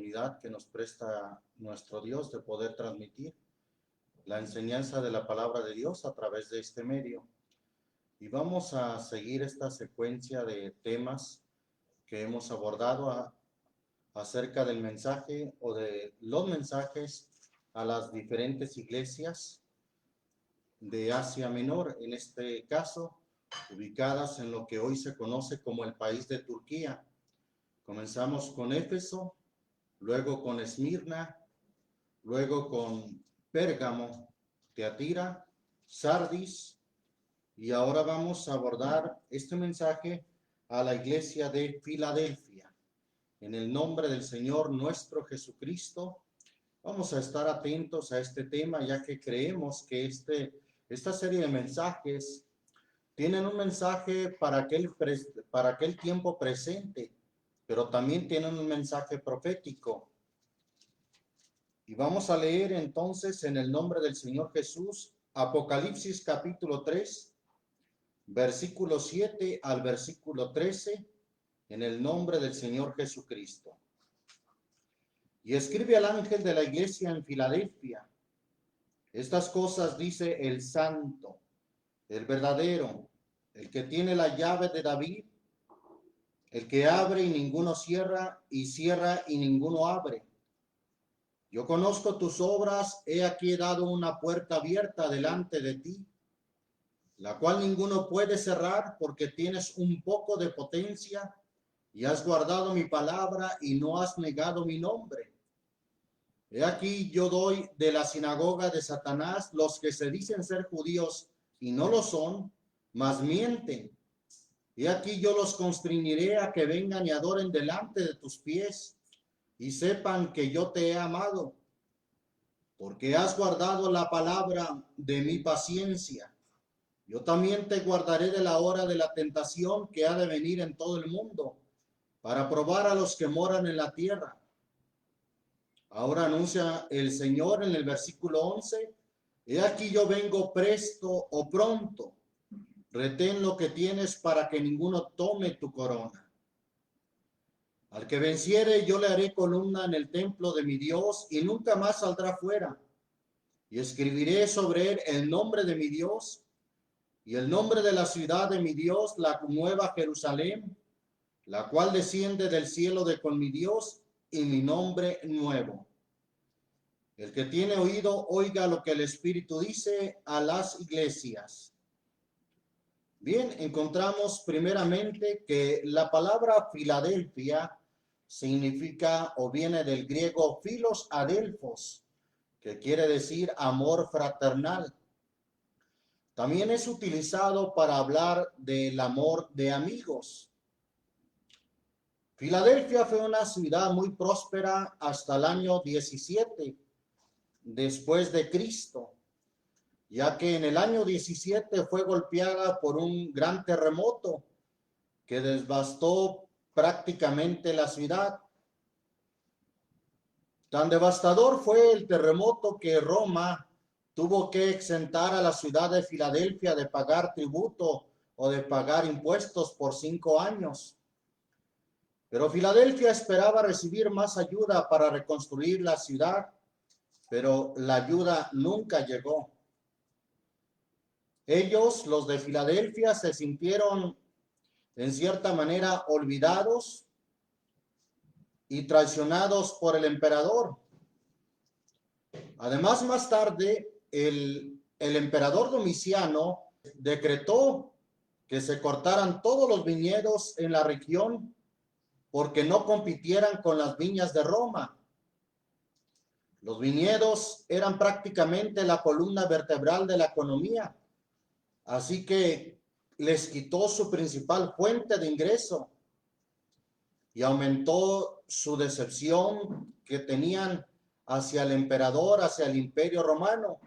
oportunidad que nos presta nuestro Dios de poder transmitir la enseñanza de la palabra de Dios a través de este medio. Y vamos a seguir esta secuencia de temas que hemos abordado acerca del mensaje o de los mensajes a las diferentes iglesias de Asia Menor, en este caso, ubicadas en lo que hoy se conoce como el país de Turquía. Comenzamos con Éfeso, luego con Esmirna, luego con Pérgamo, Teatira, Sardis, y ahora vamos a abordar este mensaje a la iglesia de Filadelfia. En el nombre del Señor nuestro Jesucristo, vamos a estar atentos a este tema, ya que creemos que esta serie de mensajes tienen un mensaje para aquel tiempo presente, pero también tienen un mensaje profético. Y vamos a leer entonces en el nombre del Señor Jesús, Apocalipsis capítulo 3, versículo 7 al versículo 13, en el nombre del Señor Jesucristo. Y escribe al ángel de la iglesia en Filadelfia: estas cosas dice el santo, el verdadero, el que tiene la llave de David, el que abre y ninguno cierra, y cierra y ninguno abre. Yo conozco tus obras, he aquí dado una puerta abierta delante de ti, la cual ninguno puede cerrar, porque tienes un poco de potencia, y has guardado mi palabra, y no has negado mi nombre. He aquí yo doy de la sinagoga de Satanás los que se dicen ser judíos, y no lo son, mas mienten. He aquí yo los constreñiré a que vengan y adoren delante de tus pies, y sepan que yo te he amado, porque has guardado la palabra de mi paciencia. Yo también te guardaré de la hora de la tentación que ha de venir en todo el mundo, para probar a los que moran en la tierra. Ahora anuncia el Señor en el versículo 11, he aquí yo vengo presto o pronto, retén lo que tienes para que ninguno tome tu corona. Al que venciere yo le haré columna en el templo de mi Dios y nunca más saldrá fuera. Y escribiré sobre él el nombre de mi Dios y el nombre de la ciudad de mi Dios, la nueva Jerusalén, la cual desciende del cielo de con mi Dios, y mi nombre nuevo. El que tiene oído, oiga lo que el Espíritu dice a las iglesias. Bien, encontramos primeramente que la palabra Filadelfia significa o viene del griego philos adelphos, que quiere decir amor fraternal. También es utilizado para hablar del amor de amigos. Filadelfia fue una ciudad muy próspera hasta el año 17 después de Cristo, ya que en el año 17 fue golpeada por un gran terremoto que devastó prácticamente la ciudad. Tan devastador fue el terremoto que Roma tuvo que exentar a la ciudad de Filadelfia de pagar tributo o de pagar impuestos por 5 años. Pero Filadelfia esperaba recibir más ayuda para reconstruir la ciudad, pero la ayuda nunca llegó. Ellos, los de Filadelfia, se sintieron en cierta manera olvidados y traicionados por el emperador. Además, más tarde, el emperador Domiciano decretó que se cortaran todos los viñedos en la región porque no compitieran con las viñas de Roma. Los viñedos eran prácticamente la columna vertebral de la economía, así que les quitó su principal fuente de ingreso y aumentó su decepción que tenían hacia el emperador, hacia el imperio romano.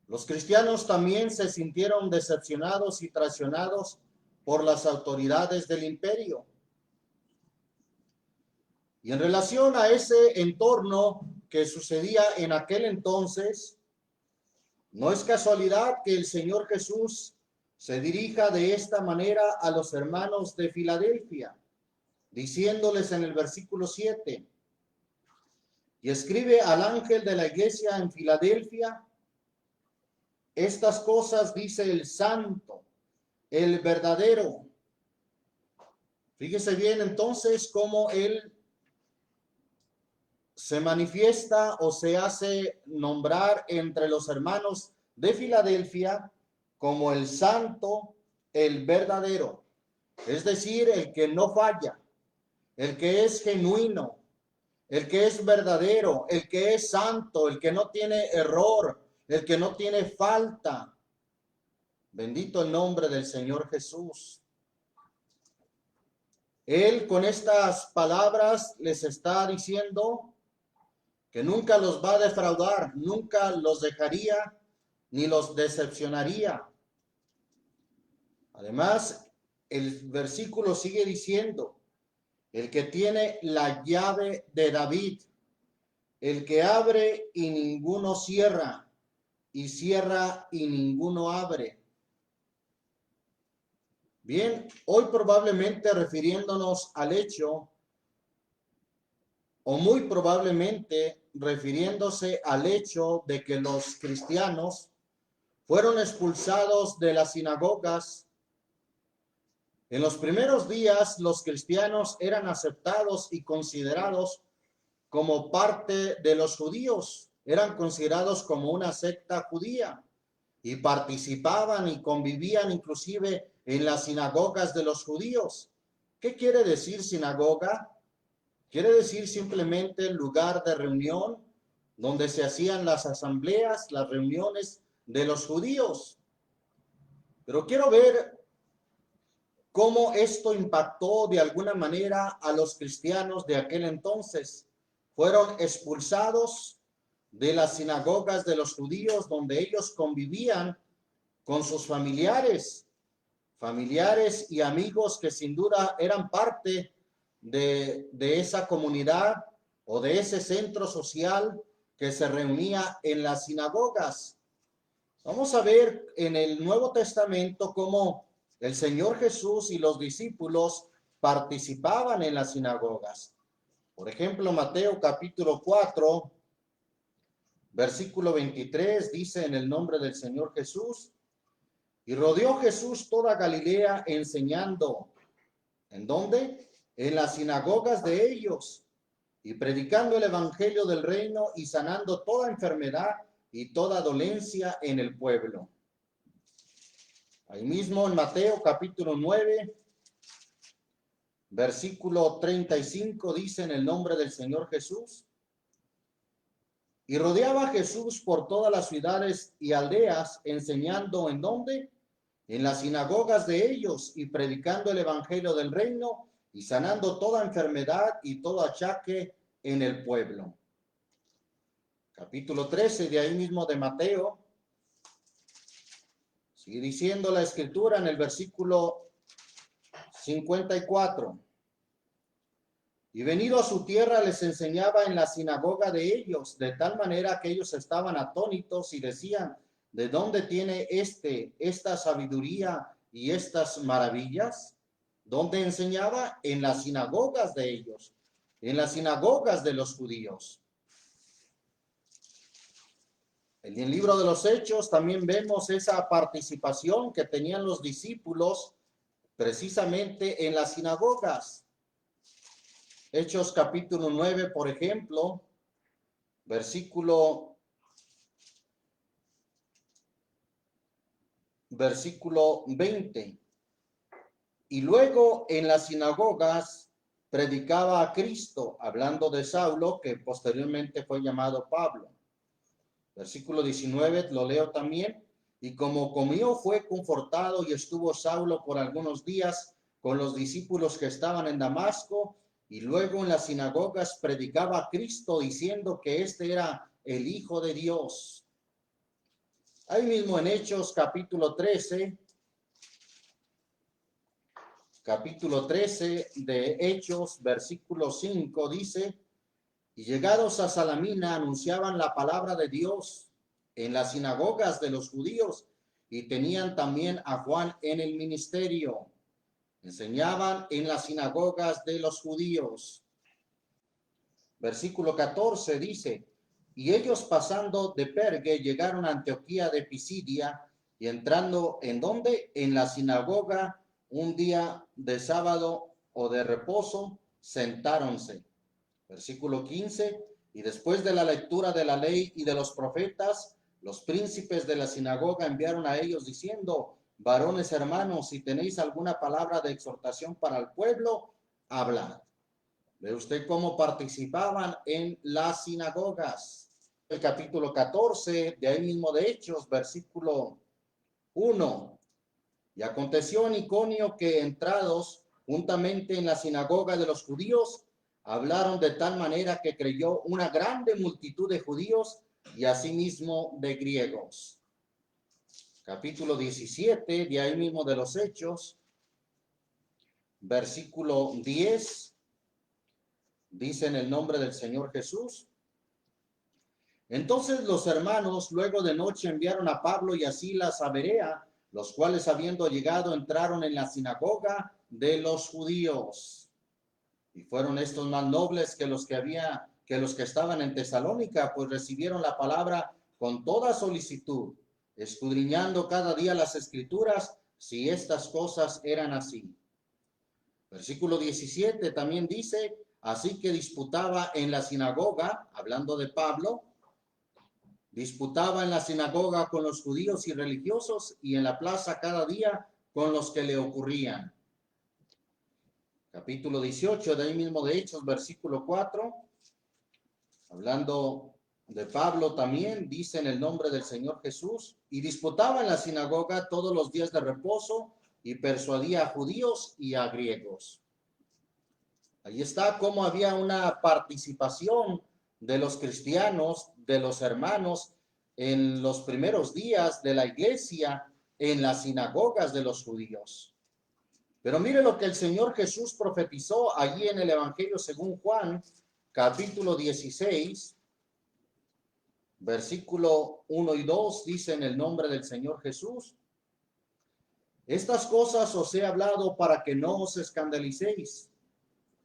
Los cristianos también se sintieron decepcionados y traicionados por las autoridades del imperio. Y en relación a ese entorno que sucedía en aquel entonces, no es casualidad que el Señor Jesús se dirija de esta manera a los hermanos de Filadelfia, diciéndoles en el versículo 7, Y escribe al ángel de la iglesia en Filadelfia: estas cosas dice el santo, el verdadero. Fíjese bien entonces cómo él se manifiesta o se hace nombrar entre los hermanos de Filadelfia como el santo, el verdadero. Es decir, el que no falla, el que es genuino, el que es verdadero, el que es santo, el que no tiene error, el que no tiene falta. Bendito el nombre del Señor Jesús. Él con estas palabras les está diciendo que nunca los va a defraudar, nunca los dejaría ni los decepcionaría. Además, el versículo sigue diciendo: el que tiene la llave de David, el que abre y ninguno cierra, y cierra y ninguno abre. Bien, hoy probablemente refiriéndonos al hecho, o muy probablemente refiriéndose al hecho de que los cristianos fueron expulsados de las sinagogas. En los primeros días, los cristianos eran aceptados y considerados como parte de los judíos, eran considerados como una secta judía y participaban y convivían inclusive en las sinagogas de los judíos. ¿Qué quiere decir sinagoga? Quiere decir simplemente lugar de reunión donde se hacían las asambleas, las reuniones de los judíos. Pero quiero ver cómo esto impactó de alguna manera a los cristianos de aquel entonces. Fueron expulsados de las sinagogas de los judíos donde ellos convivían con sus familiares y amigos que sin duda eran parte de esa comunidad o de ese centro social que se reunía en las sinagogas. Vamos a ver en el Nuevo Testamento cómo el Señor Jesús y los discípulos participaban en las sinagogas. Por ejemplo, Mateo capítulo 4, versículo 23, dice en el nombre del Señor Jesús: y rodeó Jesús toda Galilea enseñando. ¿En dónde? En las sinagogas de ellos, y predicando el evangelio del reino y sanando toda enfermedad y toda dolencia en el pueblo. Ahí mismo en Mateo capítulo 9, versículo 35, dice en el nombre del Señor Jesús: y rodeaba Jesús por todas las ciudades y aldeas, enseñando ¿en dónde? En las sinagogas de ellos y predicando el evangelio del reino y sanando toda enfermedad y todo achaque en el pueblo. Capítulo 13 de ahí mismo de Mateo. Sigue diciendo la escritura en el versículo 54. Y venido a su tierra les enseñaba en la sinagoga de ellos, de tal manera que ellos estaban atónitos y decían: ¿de dónde tiene esta sabiduría y estas maravillas? ¿Dónde enseñaba? En las sinagogas de ellos, en las sinagogas de los judíos. En el libro de los Hechos también vemos esa participación que tenían los discípulos precisamente en las sinagogas. Hechos capítulo 9, por ejemplo, versículo 20. Y luego en las sinagogas predicaba a Cristo, hablando de Saulo, que posteriormente fue llamado Pablo. Versículo 19, lo leo también. Y como comió, fue confortado, y estuvo Saulo por algunos días con los discípulos que estaban en Damasco, y luego en las sinagogas predicaba a Cristo, diciendo que este era el Hijo de Dios. Ahí mismo en Hechos capítulo 13 de Hechos, versículo 5, dice: y llegados a Salamina anunciaban la palabra de Dios en las sinagogas de los judíos, y tenían también a Juan en el ministerio. Enseñaban en las sinagogas de los judíos. versículo 14 dice, y ellos pasando de Pergue llegaron a Antioquía de Pisidia y entrando ¿en dónde? En la sinagoga un día de sábado o de reposo, sentáronse. Versículo 15, y después de la lectura de la ley y de los profetas, los príncipes de la sinagoga enviaron a ellos diciendo, varones hermanos, si tenéis alguna palabra de exhortación para el pueblo, hablad. ¿Ve usted cómo participaban en las sinagogas? El capítulo 14, de ahí mismo de Hechos, versículo 1. Y aconteció en Iconio que entrados juntamente en la sinagoga de los judíos, hablaron de tal manera que creyó una grande multitud de judíos y asimismo de griegos. Capítulo 17, de ahí mismo de los Hechos, versículo 10, dice en el nombre del Señor Jesús. Entonces los hermanos luego de noche enviaron a Pablo y a Silas a Berea, los cuales habiendo llegado entraron en la sinagoga de los judíos. Y fueron estos más nobles que los que estaban en Tesalónica, pues recibieron la palabra con toda solicitud, escudriñando cada día las escrituras, si estas cosas eran así. Versículo 17 también dice, así que disputaba en la sinagoga, hablando de Pablo, disputaba en la sinagoga con los judíos y religiosos y en la plaza cada día con los que le ocurrían. Capítulo 18, de ahí mismo de Hechos, versículo 4, hablando de Pablo también, dice en el nombre del Señor Jesús, y disputaba en la sinagoga todos los días de reposo y persuadía a judíos y a griegos. Ahí está cómo había una participación de los cristianos, de los hermanos, en los primeros días de la iglesia, en las sinagogas de los judíos. Pero mire lo que el Señor Jesús profetizó allí en el Evangelio según Juan, capítulo 16, versículo 1 y 2, dice en el nombre del Señor Jesús, estas cosas os he hablado para que no os escandalicéis.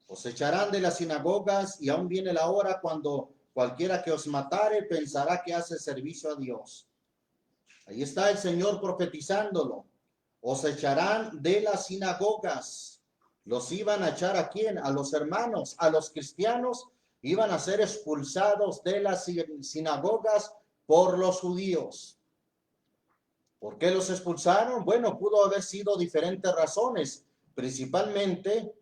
Os echarán de las sinagogas y aún viene la hora cuando cualquiera que os matare pensará que hace servicio a Dios. Ahí está el Señor profetizándolo. Os echarán de las sinagogas. Los iban a echar ¿a quién? A los hermanos, a los cristianos. Iban a ser expulsados de las sinagogas por los judíos. ¿Por qué los expulsaron? Bueno, pudo haber sido diferentes razones, principalmente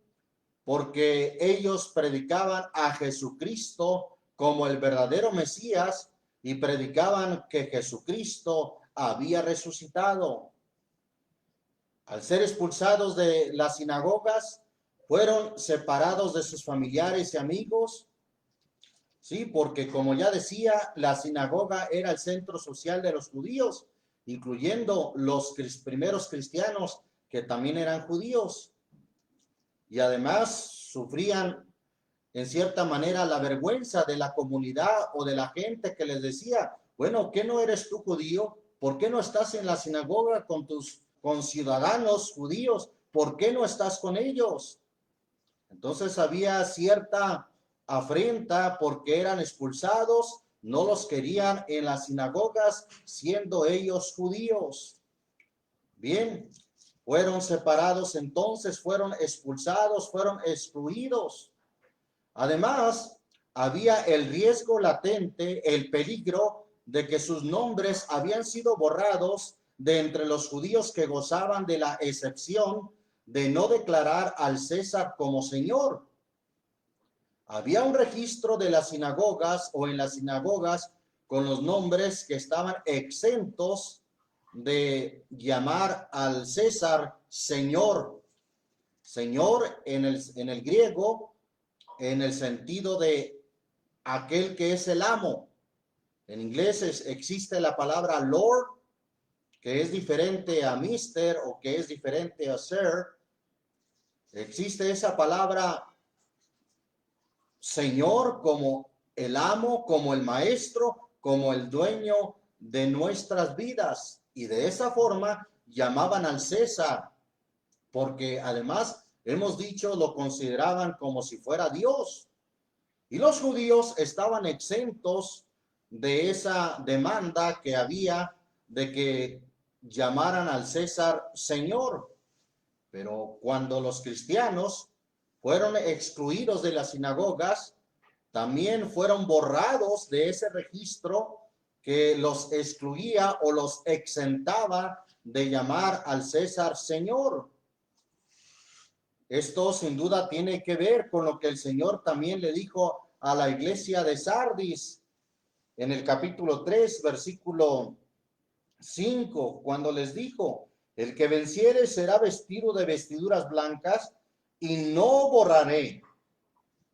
porque ellos predicaban a Jesucristo como el verdadero Mesías y predicaban que Jesucristo había resucitado. Al ser expulsados de las sinagogas, fueron separados de sus familiares y amigos, sí, porque como ya decía, la sinagoga era el centro social de los judíos, incluyendo los primeros cristianos que también eran judíos. Y además sufrían en cierta manera la vergüenza de la comunidad o de la gente que les decía, bueno, ¿qué no eres tú judío? ¿Por qué no estás en la sinagoga con tus conciudadanos judíos? ¿Por qué no estás con ellos? Entonces había cierta afrenta porque eran expulsados, no los querían en las sinagogas siendo ellos judíos. Bien, fueron separados entonces, fueron expulsados, fueron excluidos. Además, había el riesgo latente, el peligro de que sus nombres habían sido borrados de entre los judíos que gozaban de la excepción de no declarar al César como Señor. Había un registro de las sinagogas o en las sinagogas con los nombres que estaban exentos de llamar al César Señor. Señor en el griego, en el sentido de aquel que es el amo. En inglés existe la palabra Lord, que es diferente a Mister o que es diferente a Sir. Existe esa palabra Señor como el amo, como el maestro, como el dueño de nuestras vidas. Y de esa forma llamaban al César, porque además hemos dicho lo consideraban como si fuera Dios. Y los judíos estaban exentos de esa demanda que había de que llamaran al César Señor. Pero cuando los cristianos fueron excluidos de las sinagogas, también fueron borrados de ese registro que los excluía o los exentaba de llamar al César Señor. Esto sin duda tiene que ver con lo que el Señor también le dijo a la iglesia de Sardis en el capítulo 3, versículo 5, cuando les dijo: el que venciere será vestido de vestiduras blancas, y no borraré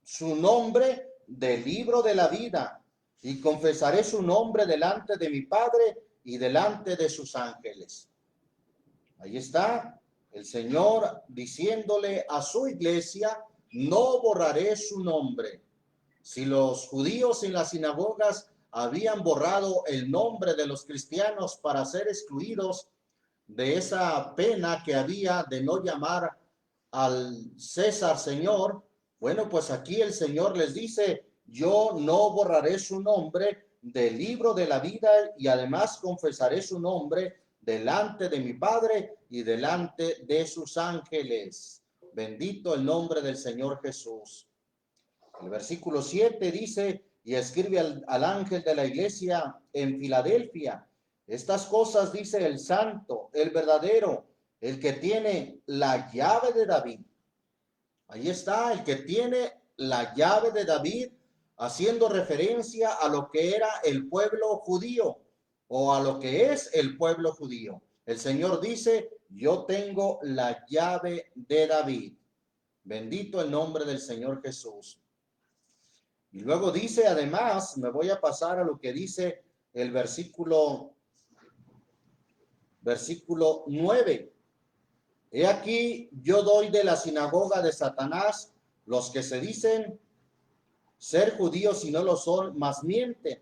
su nombre del libro de la vida, y confesaré su nombre delante de mi Padre y delante de sus ángeles. Ahí está el Señor diciéndole a su iglesia: no borraré su nombre. Si los judíos en las sinagogas habían borrado el nombre de los cristianos para ser excluidos de esa pena que había de no llamar al César Señor, bueno, pues aquí el Señor les dice: yo no borraré su nombre del libro de la vida, y además confesaré su nombre delante de mi Padre y delante de sus ángeles. Bendito el nombre del Señor Jesús. El versículo 7 dice: y escribe al ángel de la iglesia en Filadelfia: estas cosas dice el santo, el verdadero, el que tiene la llave de David. Ahí está, el que tiene la llave de David, haciendo referencia a lo que era el pueblo judío, o a lo que es el pueblo judío. El Señor dice: yo tengo la llave de David. Bendito el nombre del Señor Jesús. Y luego dice, además, me voy a pasar a lo que dice el versículo 9. He aquí, yo doy de la sinagoga de Satanás los que se dicen ser judíos y no lo son, mas mienten.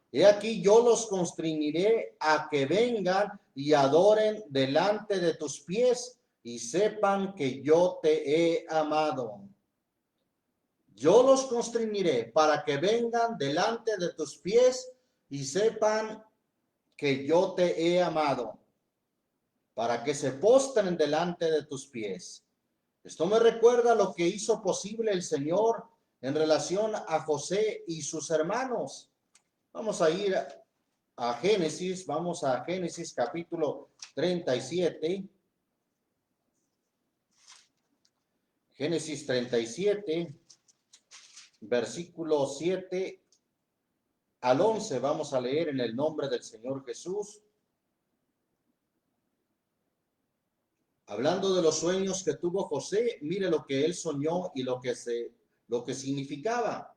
He aquí, yo los constreñiré a que vengan y adoren delante de tus pies y sepan que yo te he amado. Yo los constreñiré para que vengan delante de tus pies y sepan que yo te he amado, para que se postren delante de tus pies. Esto me recuerda lo que hizo posible el Señor en relación a José y sus hermanos. Vamos a ir a Génesis, vamos a Génesis capítulo 37. Génesis 37, versículo 7 al 11, vamos a leer en el nombre del Señor Jesús. Hablando de los sueños que tuvo José, mire lo que él soñó y lo que significaba.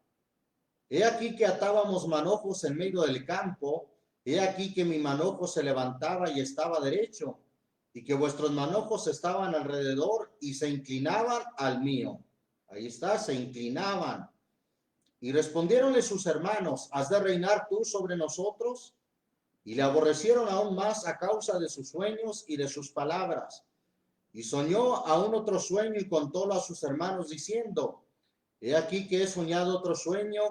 He aquí que atábamos manojos en medio del campo, he aquí que mi manojo se levantaba y estaba derecho, y que vuestros manojos estaban alrededor y se inclinaban al mío. Ahí está, se inclinaban. Y respondiéronle sus hermanos: ¿has de reinar tú sobre nosotros? Y le aborrecieron aún más a causa de sus sueños y de sus palabras. Y soñó aún otro sueño y contólo a sus hermanos, diciendo: he aquí que he soñado otro sueño,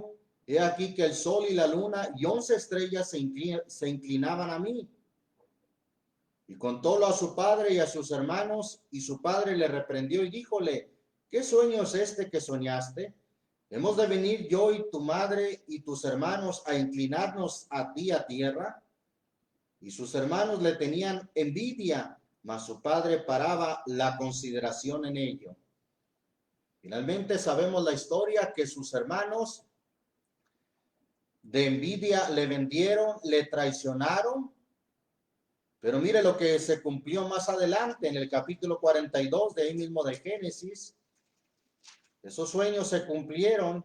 he aquí que el sol y la luna y 11 estrellas se inclinaban a mí. Y contólo a su padre y a sus hermanos, y su padre le reprendió y díjole: ¿qué sueño es este que soñaste? ¿Hemos de venir yo y tu madre y tus hermanos a inclinarnos a ti a tierra? Y sus hermanos le tenían envidia, mas su padre paraba la consideración en ello. Finalmente sabemos la historia, que sus hermanos de envidia le vendieron, le traicionaron. Pero mire lo que se cumplió más adelante en el capítulo 42 de ahí mismo de Génesis. Esos sueños se cumplieron.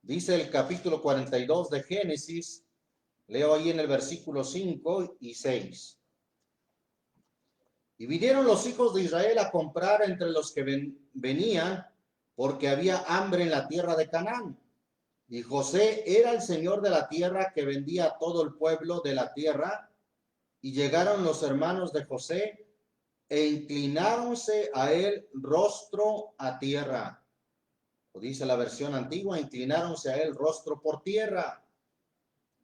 Dice el capítulo 42 de Génesis, leo ahí en el versículo 5 y 6. Y vinieron los hijos de Israel a comprar entre los que venían, porque había hambre en la tierra de Canaán. Y José era el señor de la tierra, que vendía a todo el pueblo de la tierra. Y llegaron los hermanos de José e inclináronse a él rostro a tierra. o dice la versión antigua, inclináronse a él rostro por tierra.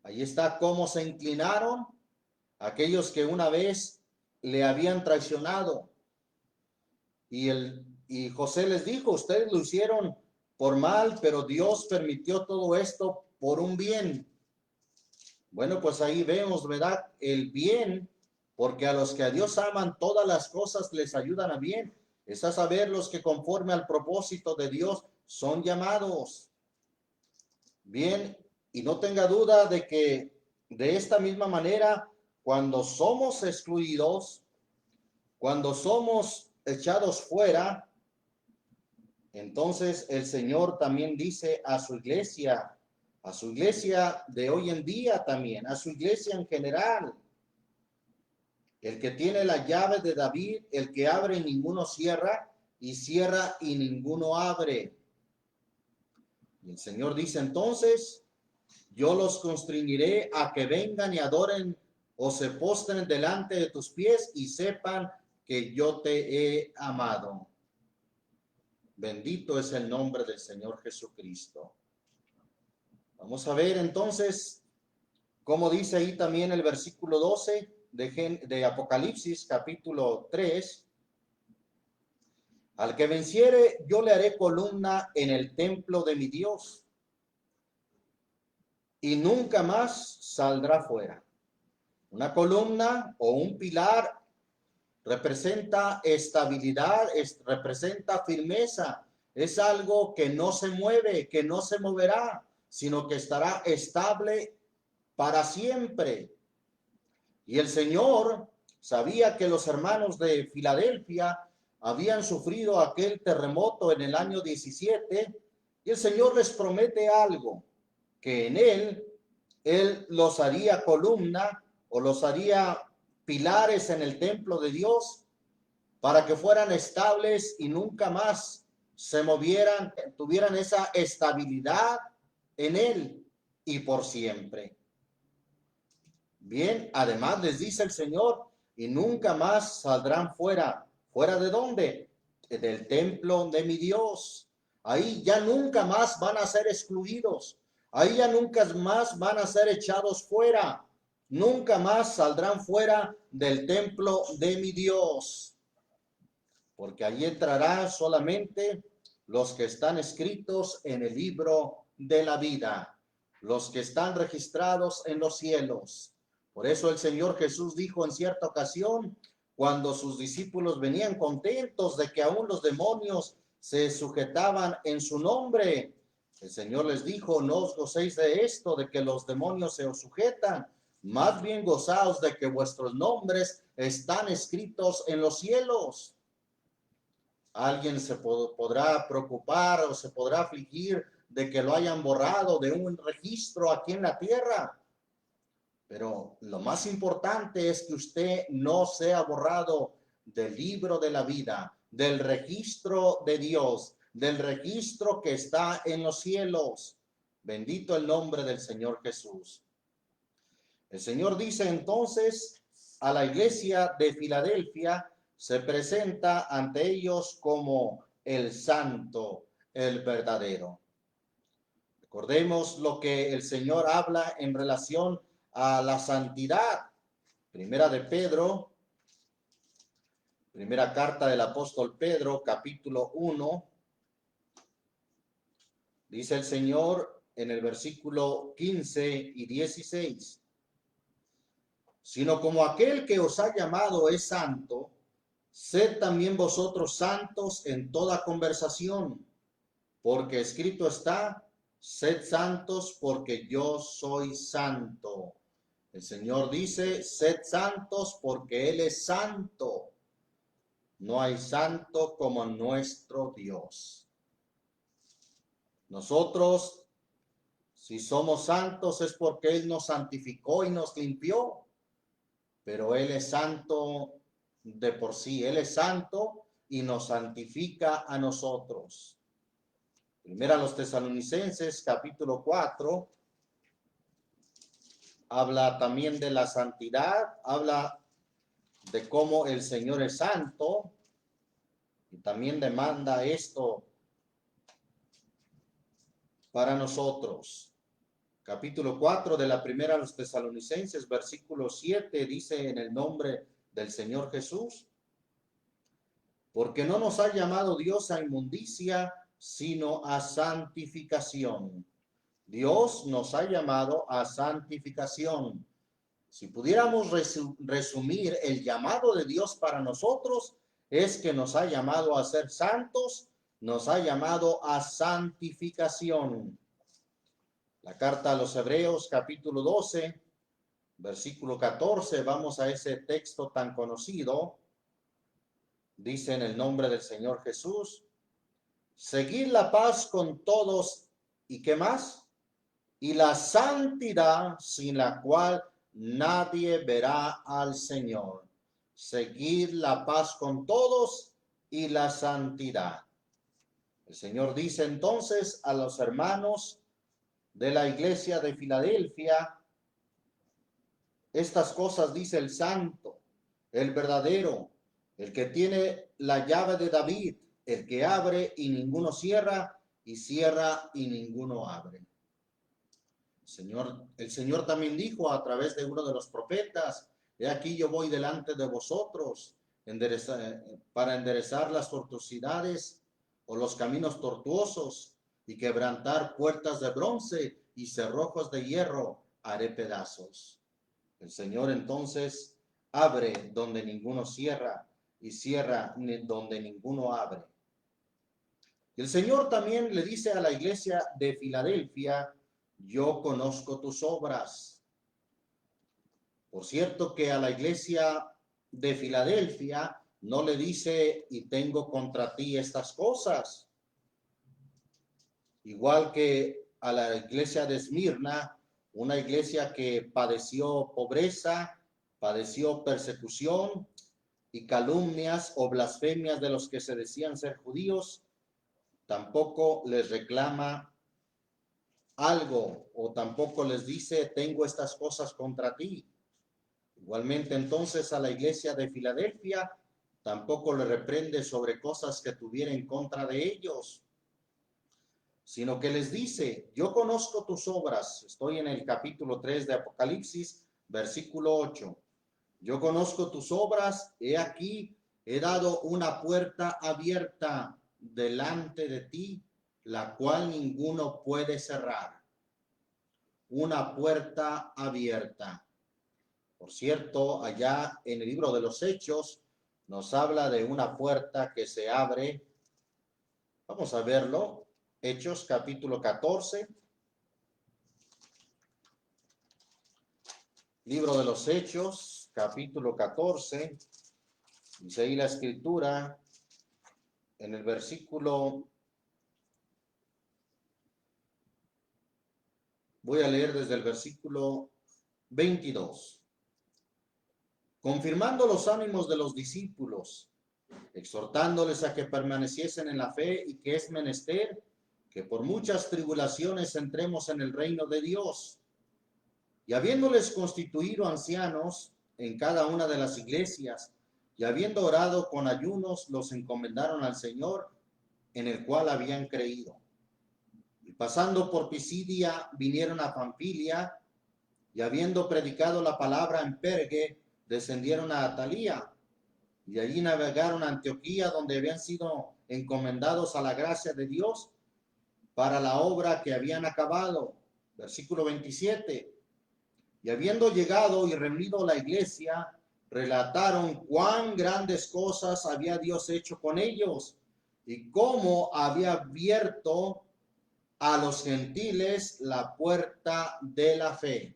Ahí está cómo se inclinaron aquellos que una vez le habían traicionado. Y José les dijo, ustedes lo hicieron por mal, pero Dios permitió todo esto por un bien. Bueno, pues ahí vemos, ¿verdad? El bien, porque a los que a Dios aman, todas las cosas les ayudan a bien. Es a saber los que conforme al propósito de Dios son llamados. Bien, y no tenga duda de que de esta misma manera, cuando somos excluidos, cuando somos echados fuera, entonces el Señor también dice a su iglesia de hoy en día también, a su iglesia en general, el que tiene la llave de David, el que abre y ninguno cierra, y cierra y ninguno abre. Y el Señor dice entonces, yo los constreñiré a que vengan y adoren o se postren delante de tus pies y sepan que yo te he amado. Bendito es el nombre del Señor Jesucristo. Vamos a ver entonces cómo dice ahí también el versículo 12 de Apocalipsis, capítulo 3. Al que venciere, yo le haré columna en el templo de mi Dios y nunca más saldrá fuera. Una columna o un pilar representa estabilidad, representa firmeza. Es algo que no se mueve, que no se moverá, sino que estará estable para siempre. Y el Señor sabía que los hermanos de Filadelfia habían sufrido aquel terremoto en el año 17, y el Señor les promete algo, que en Él los haría columna o los haría pilares en el templo de Dios para que fueran estables y nunca más se movieran, tuvieran esa estabilidad en Él y por siempre. Bien, además les dice el Señor, y nunca más saldrán fuera. ¿Fuera de dónde? Del templo de mi Dios. Ahí ya nunca más van a ser excluidos. Ahí ya nunca más van a ser echados fuera. Nunca más saldrán fuera del templo de mi Dios. Porque allí entrarán solamente los que están escritos en el libro de la vida, los que están registrados en los cielos. Por eso el Señor Jesús dijo en cierta ocasión, cuando sus discípulos venían contentos de que aún los demonios se sujetaban en su nombre, el Señor les dijo, no os gocéis de esto, de que los demonios se os sujetan, más bien gozaos de que vuestros nombres están escritos en los cielos. Alguien se podrá preocupar o se podrá afligir de que lo hayan borrado de un registro aquí en la tierra. Pero lo más importante es que usted no sea borrado del libro de la vida, del registro de Dios, del registro que está en los cielos. Bendito el nombre del Señor Jesús. El Señor dice entonces a la iglesia de Filadelfia, se presenta ante ellos como el santo, el verdadero. Recordemos lo que el Señor habla en relación a la santidad. Primera de Pedro, primera carta del apóstol Pedro, capítulo 1. Dice el Señor en el versículo 15 y 16. Sino como aquel que os ha llamado es santo, sed también vosotros santos en toda conversación, porque escrito está, sed santos porque yo soy santo. El Señor dice, sed santos porque Él es santo. No hay santo como nuestro Dios. Nosotros, si somos santos, es porque Él nos santificó y nos limpió. Pero Él es santo de por sí. Él es santo y nos santifica a nosotros. Primera a los Tesalonicenses, capítulo 4, habla también de la santidad, habla de cómo el Señor es santo y también demanda esto para nosotros. Capítulo 4 de la primera a los Tesalonicenses, versículo 7, dice: en el nombre del Señor Jesús, porque no nos ha llamado Dios a inmundicia, sino a santificación. Dios nos ha llamado a santificación. Si pudiéramos resumir el llamado de Dios para nosotros, es que nos ha llamado a ser santos, nos ha llamado a santificación. La carta a los Hebreos, capítulo 12, versículo 14, vamos a ese texto tan conocido. Dice: en el nombre del Señor Jesús, seguid la paz con todos, ¿y qué más? Y la santidad, sin la cual nadie verá al Señor. Seguid la paz con todos y la santidad. El Señor dice entonces a los hermanos de la iglesia de Filadelfia, estas cosas dice el santo, el verdadero, el que tiene la llave de David, el que abre y ninguno cierra, y cierra y ninguno abre. El Señor también dijo a través de uno de los profetas: he aquí yo voy delante de vosotros para enderezar las tortuosidades o los caminos tortuosos, y quebrantar puertas de bronce y cerrojos de hierro haré pedazos. El Señor entonces abre donde ninguno cierra, y cierra donde ninguno abre. Y el Señor también le dice a la iglesia de Filadelfia: yo conozco tus obras. Por cierto que a la iglesia de Filadelfia no le dice: y tengo contra ti estas cosas. Igual que a la iglesia de Esmirna, una iglesia que padeció pobreza, padeció persecución y calumnias o blasfemias de los que se decían ser judíos, tampoco les reclama algo, o tampoco les dice: tengo estas cosas contra ti. Igualmente entonces a la iglesia de Filadelfia tampoco le reprende sobre cosas que tuviera en contra de ellos, sino que les dice: yo conozco tus obras. Estoy en el capítulo 3 de Apocalipsis, versículo 8. Yo conozco tus obras, he aquí, he dado una puerta abierta delante de ti, la cual ninguno puede cerrar. Una puerta abierta. Por cierto, allá en el libro de los Hechos nos habla de una puerta que se abre. Vamos a verlo. Hechos capítulo 14. Libro de los Hechos, capítulo 14. Dice ahí la escritura en el versículo. Voy a leer desde el versículo 22. Confirmando los ánimos de los discípulos, exhortándoles a que permaneciesen en la fe, y que es menester que por muchas tribulaciones entremos en el reino de Dios. Y habiéndoles constituido ancianos en cada una de las iglesias, y habiendo orado con ayunos, los encomendaron al Señor, en el cual habían creído. Y pasando por Pisidia, vinieron a Panfilia, y habiendo predicado la palabra en Perge, descendieron a Atalía, y allí navegaron a Antioquía, donde habían sido encomendados a la gracia de Dios para la obra que habían acabado. Versículo 27. Y habiendo llegado y reunido la iglesia, relataron cuán grandes cosas había Dios hecho con ellos, y cómo había abierto a los gentiles la puerta de la fe.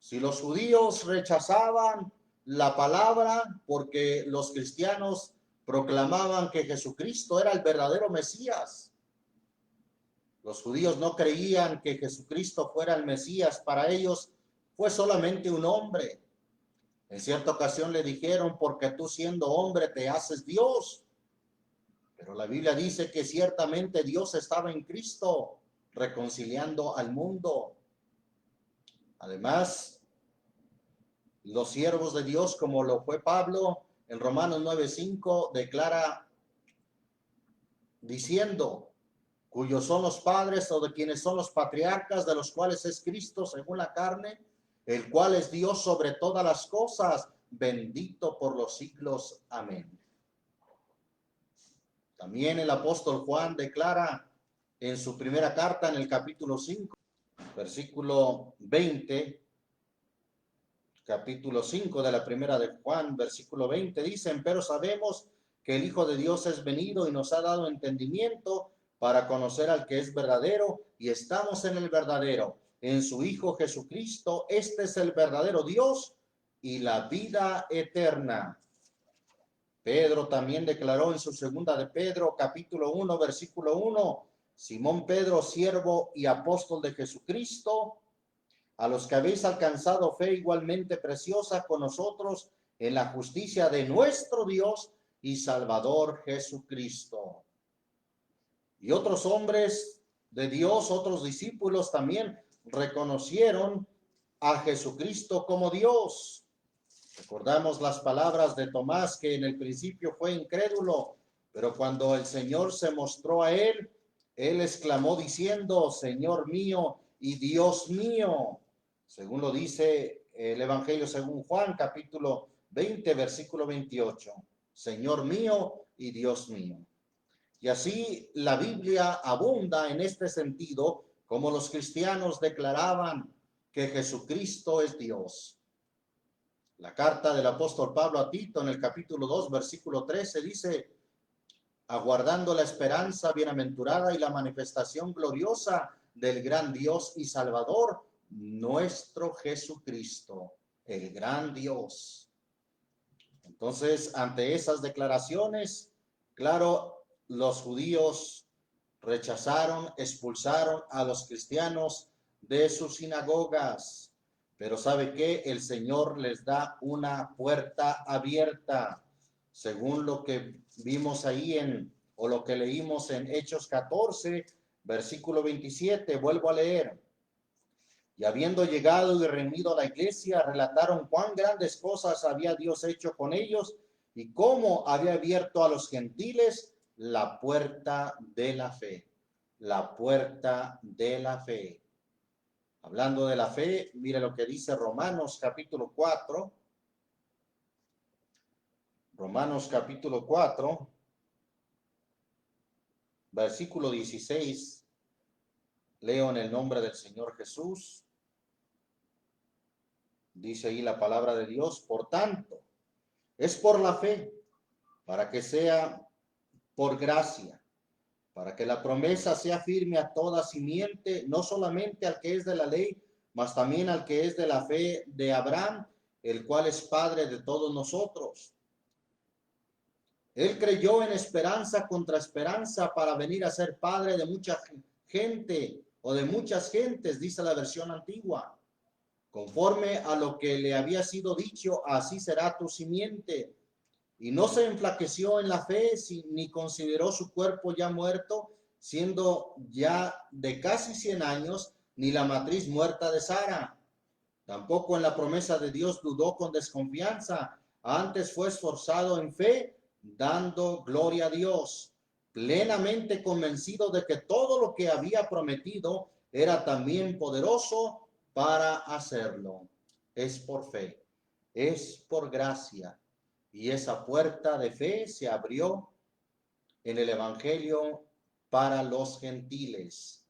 Si los judíos rechazaban la palabra porque los cristianos proclamaban que Jesucristo era el verdadero Mesías, los judíos no creían que Jesucristo fuera el Mesías. Para ellos fue solamente un hombre. En cierta ocasión le dijeron: porque tú siendo hombre te haces Dios. Pero la Biblia dice que ciertamente Dios estaba en Cristo reconciliando al mundo. Además, los siervos de Dios, como lo fue Pablo, en Romanos 9:5 declara diciendo: cuyos son los padres o de quienes son los patriarcas, de los cuales es Cristo según la carne, el cual es Dios sobre todas las cosas, bendito por los siglos. Amén. También el apóstol Juan declara en su primera carta, en el capítulo 5, versículo 20, capítulo 5 de la primera de Juan, versículo 20, dicen: pero sabemos que el Hijo de Dios es venido y nos ha dado entendimiento para conocer al que es verdadero, y estamos en el verdadero, en su Hijo Jesucristo. Este es el verdadero Dios y la vida eterna. Pedro también declaró en su segunda de Pedro, capítulo 1, versículo 1, Simón Pedro, siervo y apóstol de Jesucristo, a los que habéis alcanzado fe igualmente preciosa con nosotros en la justicia de nuestro Dios y Salvador Jesucristo. Y otros hombres de Dios, otros discípulos también reconocieron a Jesucristo como Dios. Recordamos las palabras de Tomás, que en el principio fue incrédulo, pero cuando el Señor se mostró a él exclamó diciendo: Señor mío y Dios mío. Según lo dice el Evangelio según Juan, capítulo 20, versículo 28. Señor mío y Dios mío. Y así la Biblia abunda en este sentido, como los cristianos declaraban que Jesucristo es Dios. La carta del apóstol Pablo a Tito en el capítulo 2, versículo 13 dice: aguardando la esperanza bienaventurada y la manifestación gloriosa del gran Dios y Salvador, nuestro Jesucristo, el gran Dios. Entonces, ante esas declaraciones, claro, los judíos rechazaron, expulsaron a los cristianos de sus sinagogas. Pero ¿sabe qué? El Señor les da una puerta abierta, según lo que vimos ahí o lo que leímos en Hechos 14, versículo 27. Vuelvo a leer. Y habiendo llegado y reunido a la iglesia, relataron cuán grandes cosas había Dios hecho con ellos y cómo había abierto a los gentiles la puerta de la fe. La puerta de la fe. Hablando de la fe, mire lo que dice Romanos capítulo 4. Romanos capítulo 4, versículo 16. Leo en el nombre del Señor Jesús. Dice ahí la palabra de Dios: por tanto, es por la fe, para que sea por gracia, para que la promesa sea firme a toda simiente, no solamente al que es de la ley, mas también al que es de la fe de Abraham, el cual es padre de todos nosotros. Él creyó en esperanza contra esperanza para venir a ser padre de mucha gente o de muchas gentes, dice la versión antigua. Conforme a lo que le había sido dicho, así será tu simiente. Y no se enflaqueció en la fe, ni consideró su cuerpo ya muerto, siendo ya de casi 100 años, ni la matriz muerta de Sara. Tampoco en la promesa de Dios dudó con desconfianza, antes fue esforzado en fe, dando gloria a Dios, plenamente convencido de que todo lo que había prometido era también poderoso para hacerlo. Es por fe, es por gracia. Y esa puerta de fe se abrió en el Evangelio para los gentiles.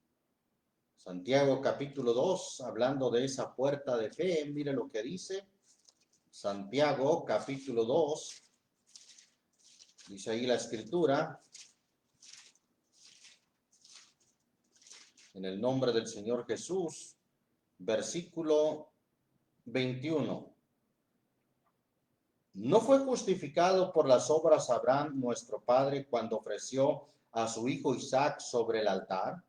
Santiago capítulo 2, hablando de esa puerta de fe, mire lo que dice. Santiago capítulo 2, dice ahí la escritura, en el nombre del Señor Jesús, versículo 21. ¿No fue justificado por las obras Abraham, nuestro padre, cuando ofreció a su hijo Isaac sobre el altar?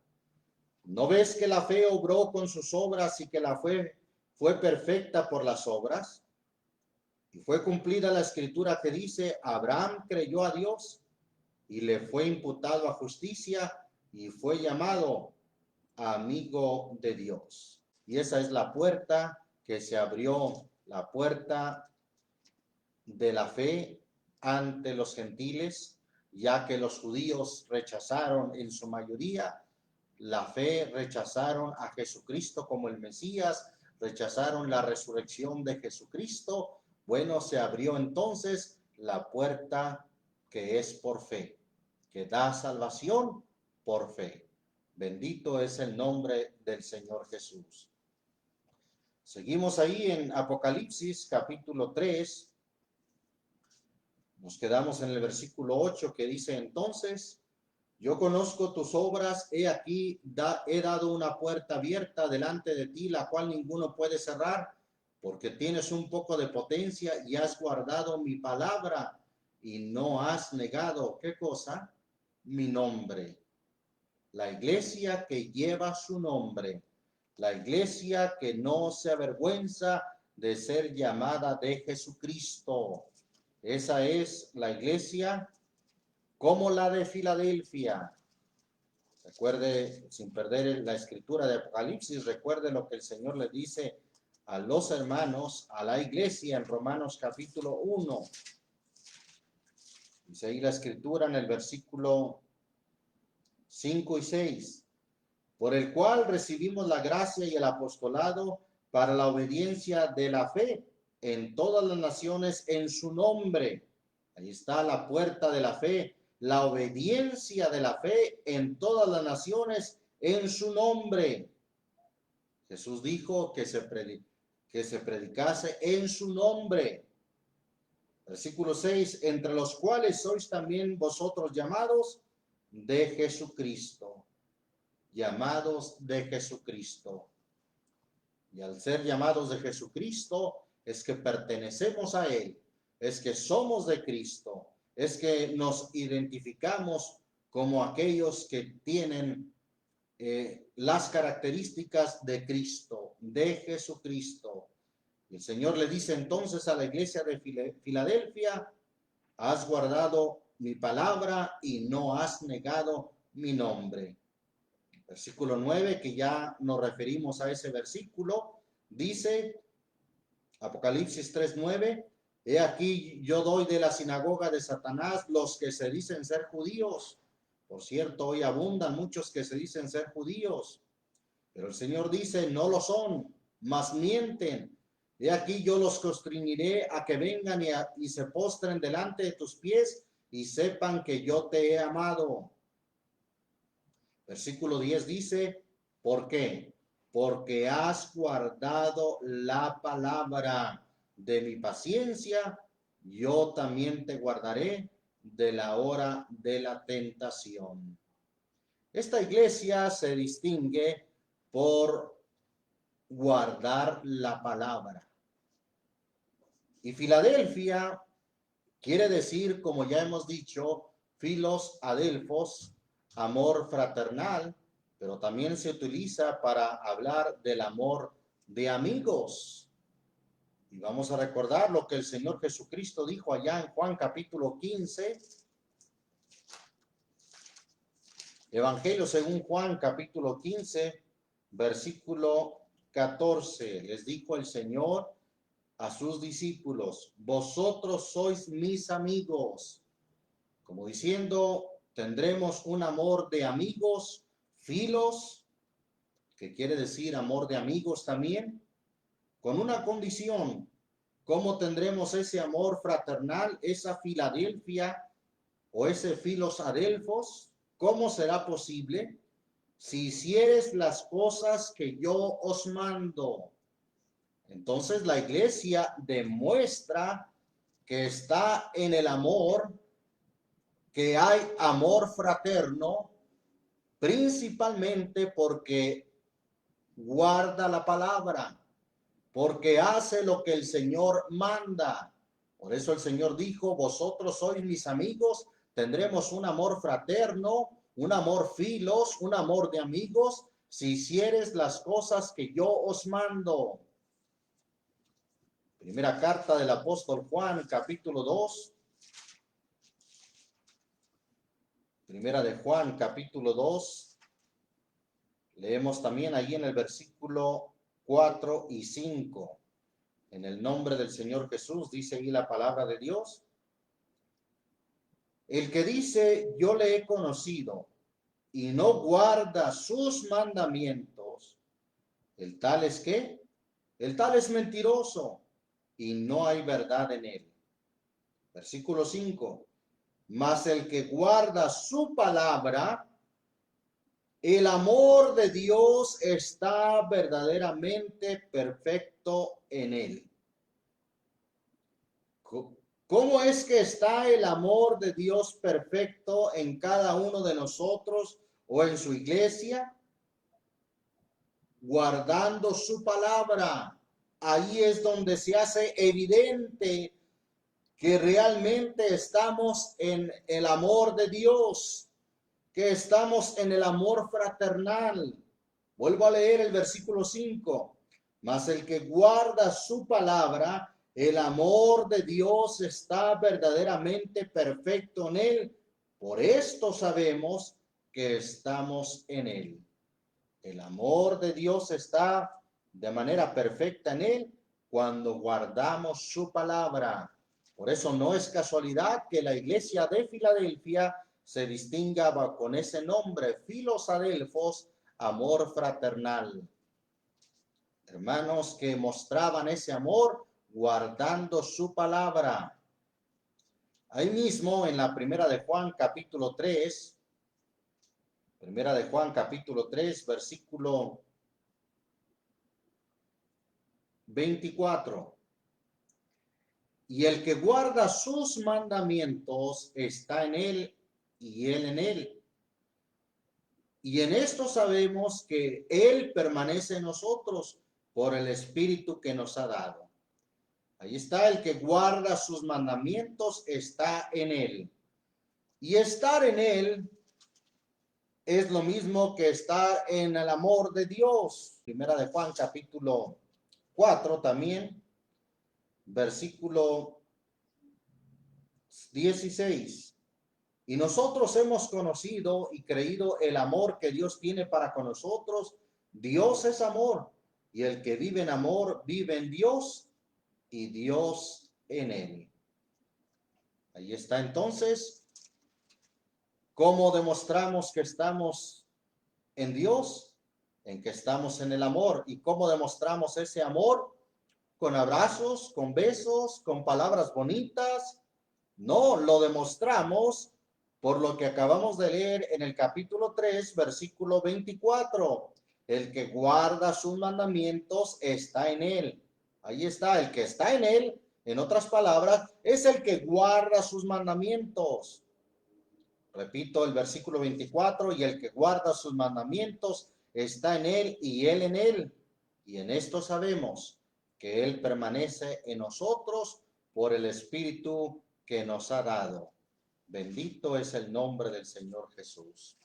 ¿No ves que la fe obró con sus obras y que la fe fue perfecta por las obras? Y fue cumplida la escritura que dice: Abraham creyó a Dios y le fue imputado a justicia y fue llamado amigo de Dios. Y esa es la puerta que se abrió, la puerta de la fe ante los gentiles, ya que los judíos rechazaron en su mayoría la fe, rechazaron a Jesucristo como el Mesías, rechazaron la resurrección de Jesucristo. Bueno, se abrió entonces la puerta que es por fe, que da salvación por fe. Bendito es el nombre del Señor Jesús. Seguimos ahí en Apocalipsis capítulo 3. Nos quedamos en el versículo 8 que dice: entonces, yo conozco tus obras, he aquí, he dado una puerta abierta delante de ti, la cual ninguno puede cerrar, porque tienes un poco de potencia y has guardado mi palabra y no has negado, ¿qué cosa? Mi nombre. La iglesia que lleva su nombre, la iglesia que no se avergüenza de ser llamada de Jesucristo. Esa es la iglesia como la de Filadelfia. Recuerde, sin perder la escritura de Apocalipsis, recuerde lo que el Señor le dice a los hermanos, a la iglesia en Romanos capítulo 1. Dice ahí la escritura en el versículo 5 y 6. Por el cual recibimos la gracia y el apostolado para la obediencia de la fe en todas las naciones en su nombre. Ahí está la puerta de la fe, la obediencia de la fe en todas las naciones en su nombre. Jesús dijo que se predicase en su nombre. Versículo 6, entre los cuales sois también vosotros llamados de Jesucristo. Llamados de Jesucristo. Y al ser llamados de Jesucristo, es que pertenecemos a Él, es que somos de Cristo, es que nos identificamos como aquellos que tienen las características de Cristo, de Jesucristo. Y el Señor le dice entonces a la iglesia de Filadelfia: has guardado mi palabra y no has negado mi nombre. Versículo 9, que ya nos referimos a ese versículo, dice, Apocalipsis 3:9, he aquí yo doy de la sinagoga de Satanás los que se dicen ser judíos. Por cierto, hoy abundan muchos que se dicen ser judíos, pero el Señor dice, no lo son, mas mienten. He aquí yo los constreñiré a que vengan y se postren delante de tus pies y sepan que yo te he amado. Versículo 10 dice, ¿por qué? Porque has guardado la palabra de mi paciencia, yo también te guardaré de la hora de la tentación. Esta iglesia se distingue por guardar la palabra. Y Filadelfia quiere decir, como ya hemos dicho, Filos Adelphos, amor fraternal, pero también se utiliza para hablar del amor de amigos. Y vamos a recordar lo que el Señor Jesucristo dijo allá en Juan capítulo 15. Evangelio según Juan capítulo 15, versículo 14. Les dijo el Señor a sus discípulos, vosotros sois mis amigos. Como diciendo, tendremos un amor de amigos, filos, que quiere decir amor de amigos también, con una condición. ¿Cómo tendremos ese amor fraternal, esa Filadelfia o ese Filos Adelphos? ¿Cómo será posible? Si hicieres las cosas que yo os mando. Entonces la iglesia demuestra que está en el amor, que hay amor fraterno, principalmente porque guarda la palabra, porque hace lo que el Señor manda. Por eso el Señor dijo, vosotros sois mis amigos, tendremos un amor fraterno, un amor filos, un amor de amigos, si hicieres las cosas que yo os mando. Primera carta del apóstol Juan, capítulo 2. Primera de Juan, capítulo 2. Leemos también allí en el versículo 4 y 5. En el nombre del Señor Jesús, dice ahí la palabra de Dios. El que dice, yo le he conocido, y no guarda sus mandamientos, el tal es ¿qué? El tal es mentiroso, y no hay verdad en él. Versículo 5. Mas el que guarda su palabra, el amor de Dios está verdaderamente perfecto en él. ¿Cómo es que está el amor de Dios perfecto en cada uno de nosotros o en su iglesia? Guardando su palabra. Ahí es donde se hace evidente que realmente estamos en el amor de Dios, que estamos en el amor fraternal. Vuelvo a leer el versículo 5. Mas el que guarda su palabra, el amor de Dios está verdaderamente perfecto en él. Por esto sabemos que estamos en él. El amor de Dios está de manera perfecta en él cuando guardamos su palabra. Por eso no es casualidad que la iglesia de Filadelfia se distinga con ese nombre, Filos Adelfos, amor fraternal. Hermanos que mostraban ese amor guardando su palabra. Ahí mismo en la primera de Juan capítulo 3, primera de Juan capítulo 3, versículo 24. Y el que guarda sus mandamientos está en él y él en él. Y en esto sabemos que él permanece en nosotros por el Espíritu que nos ha dado. Ahí está, el que guarda sus mandamientos está en él. Y estar en él es lo mismo que estar en el amor de Dios. Primera de Juan capítulo 4 también, versículo 16. Y nosotros hemos conocido y creído el amor que Dios tiene para con nosotros. Dios es amor, y el que vive en amor vive en Dios y Dios en él. Ahí está entonces, ¿cómo demostramos que estamos en Dios? En que estamos en el amor. ¿Y cómo demostramos ese amor? Con abrazos, con besos, con palabras bonitas. No, lo demostramos por lo que acabamos de leer en el capítulo 3, versículo 24. El que guarda sus mandamientos está en él. Ahí está, el que está en él, en otras palabras, es el que guarda sus mandamientos. Repito el versículo 24, y el que guarda sus mandamientos está en él y él en él. Y en esto sabemos que él permanece en nosotros por el Espíritu que nos ha dado. Bendito es el nombre del Señor Jesús.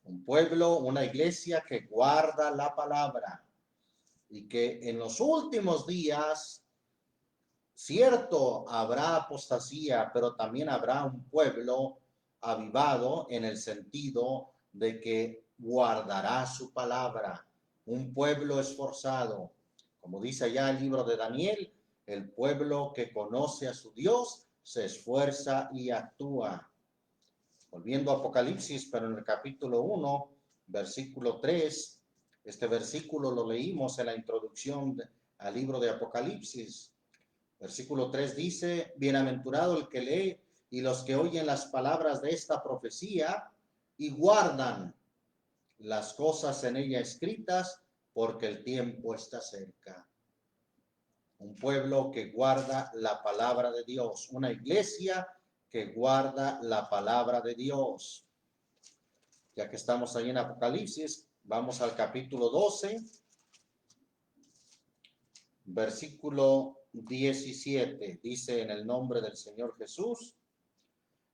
Un pueblo, una iglesia que guarda la palabra y que en los últimos días, cierto, habrá apostasía, pero también habrá un pueblo avivado en el sentido de que guardará su palabra, un pueblo esforzado. Como dice allá el libro de Daniel, el pueblo que conoce a su Dios se esfuerza y actúa. Volviendo a Apocalipsis, pero en el capítulo 1, versículo 3, este versículo lo leímos en la introducción al libro de Apocalipsis. Versículo 3 dice, bienaventurado el que lee y los que oyen las palabras de esta profecía y guardan las cosas en ella escritas, porque el tiempo está cerca. Un pueblo que guarda la palabra de Dios, una iglesia que guarda la palabra de Dios. Ya que estamos ahí en Apocalipsis, vamos al capítulo 12, versículo 17. Dice, en el nombre del Señor Jesús: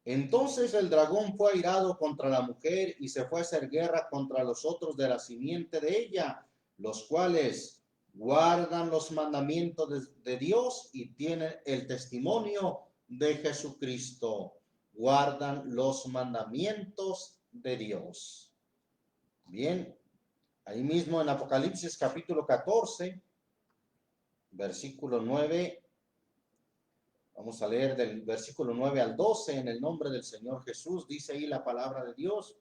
entonces el dragón fue airado contra la mujer y se fue a hacer guerra contra los otros de la simiente de ella, los cuales guardan los mandamientos de Dios y tienen el testimonio de Jesucristo. Guardan los mandamientos de Dios. Bien, ahí mismo en Apocalipsis capítulo 14, versículo 9 Vamos a leer del versículo 9 al 12 en el nombre del Señor Jesús. Dice ahí la palabra de Dios.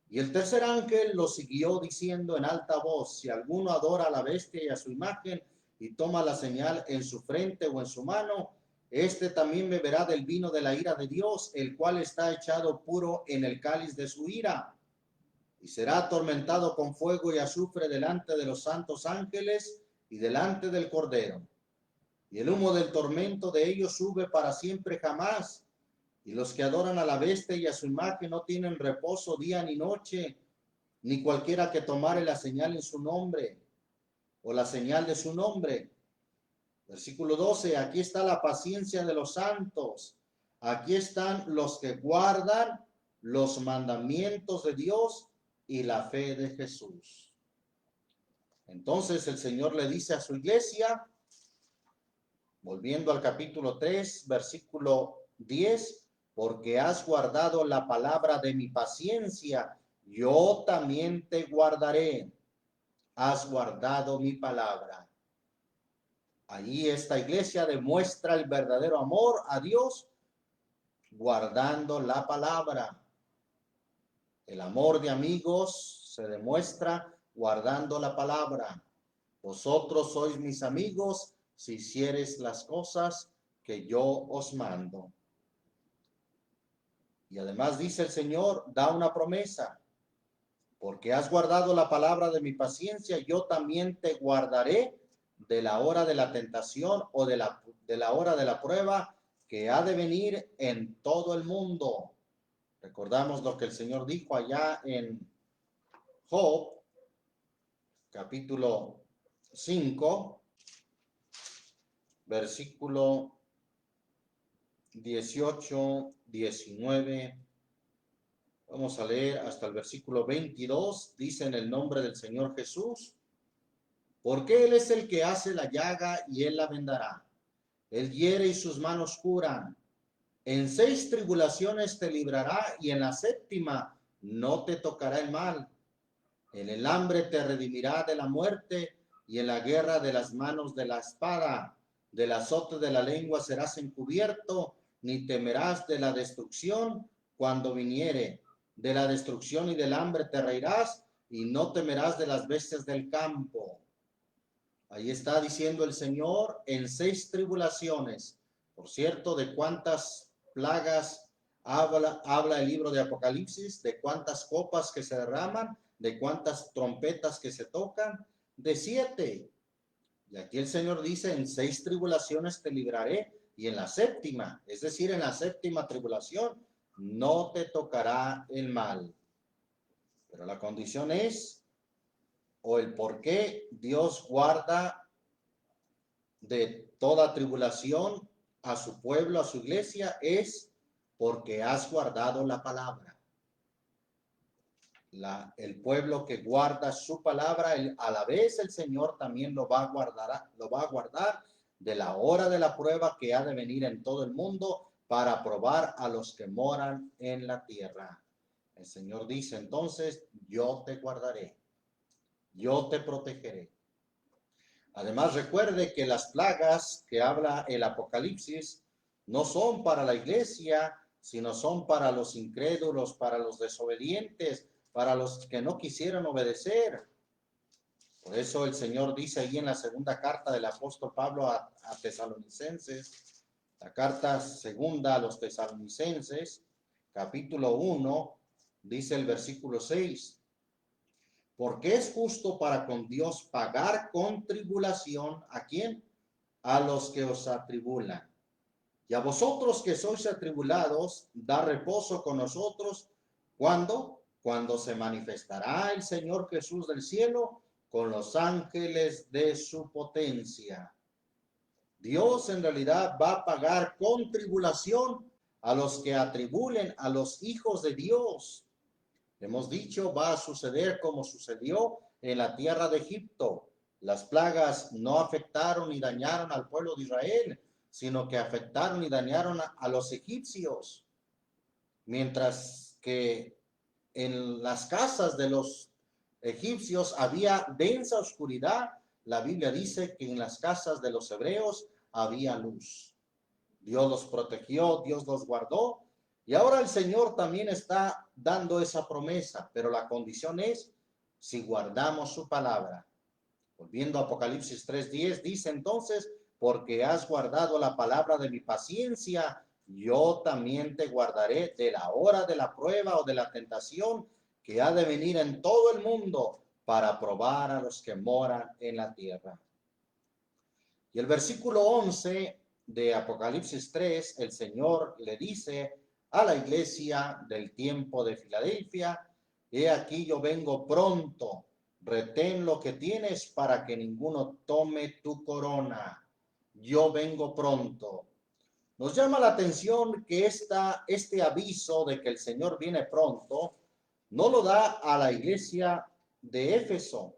Y el tercer ángel lo siguió diciendo en alta voz: si alguno adora a la bestia y a su imagen y toma la señal en su frente o en su mano, este también beberá del vino de la ira de Dios, el cual está echado puro en el cáliz de su ira. Y será atormentado con fuego y azufre delante de los santos ángeles y delante del Cordero. Y el humo del tormento de ellos sube para siempre jamás. Y los que adoran a la bestia y a su imagen no tienen reposo día ni noche, ni cualquiera que tomare la señal en su nombre o la señal de su nombre. Versículo 12, aquí está la paciencia de los santos. Aquí están los que guardan los mandamientos de Dios y la fe de Jesús. Entonces el Señor le dice a su iglesia, volviendo al capítulo 3, versículo 10, porque has guardado la palabra de mi paciencia, yo también te guardaré. Has guardado mi palabra. Allí esta iglesia demuestra el verdadero amor a Dios guardando la palabra. El amor de amigos se demuestra guardando la palabra. Vosotros sois mis amigos si hiciereis las cosas que yo os mando. Y además dice el Señor, da una promesa. Porque has guardado la palabra de mi paciencia, yo también te guardaré de la hora de la tentación o de la hora de la prueba que ha de venir en todo el mundo. Recordamos lo que el Señor dijo allá en Job, capítulo 5, versículo 18, 19. Vamos a leer hasta el versículo 22. Dice en el nombre del Señor Jesús, porque Él es el que hace la llaga y Él la vendará. Él hiere y sus manos curan. En 6 tribulaciones te librará y en la 7ª no te tocará el mal. En el hambre te redimirá de la muerte y en la guerra de las manos de la espada. Del azote de la lengua serás encubierto, ni temerás de la destrucción cuando viniere. De la destrucción y del hambre te reirás y no temerás de las bestias del campo. Ahí está diciendo el Señor en 6 tribulaciones. Por cierto, ¿de cuántas plagas habla el libro de Apocalipsis? ¿De cuántas copas que se derraman? ¿De cuántas trompetas que se tocan? De 7. Y aquí el Señor dice, en 6 tribulaciones te libraré y en la 7ª, es decir, en la 7ª tribulación, no te tocará el mal. Pero la condición es, o el por qué Dios guarda de toda tribulación a su pueblo, a su iglesia, es porque has guardado la palabra. El pueblo que guarda su palabra, a la vez el Señor también lo va a guardar de la hora de la prueba que ha de venir en todo el mundo para probar a los que moran en la tierra. El Señor dice entonces, yo te guardaré, yo te protegeré. Además recuerde que las plagas que habla el Apocalipsis no son para la iglesia, sino son para los incrédulos, para los desobedientes, para los que no quisieron obedecer. Por eso el Señor dice ahí en la 2ª carta del apóstol Pablo a Tesalonicenses, la carta 2 a los Tesalonicenses, capítulo 1, dice el versículo 6, porque es justo para con Dios pagar con tribulación, ¿a quién? A los que os atribulan. Y a vosotros que sois atribulados, da reposo con nosotros, ¿cuándo? Cuando se manifestará el Señor Jesús del cielo con los ángeles de su potencia. Dios en realidad va a pagar con tribulación a los que atribulen a los hijos de Dios. Hemos dicho, va a suceder como sucedió en la tierra de Egipto. Las plagas no afectaron ni dañaron al pueblo de Israel, sino que afectaron y dañaron a los egipcios. Mientras que en las casas de los egipcios había densa oscuridad, la Biblia dice que en las casas de los hebreos había luz. Dios los protegió, Dios los guardó, y ahora el Señor también está dando esa promesa, pero la condición es si guardamos su palabra. Volviendo a Apocalipsis 3:10, dice entonces, porque has guardado la palabra de mi paciencia, yo también te guardaré de la hora de la prueba o de la tentación que ha de venir en todo el mundo para probar a los que moran en la tierra. Y el versículo 11 de Apocalipsis 3, el Señor le dice a la iglesia del tiempo de Filadelfia, he aquí yo vengo pronto, retén lo que tienes para que ninguno tome tu corona. Yo vengo pronto. Nos llama la atención que este aviso de que el Señor viene pronto no lo da a la iglesia de Éfeso,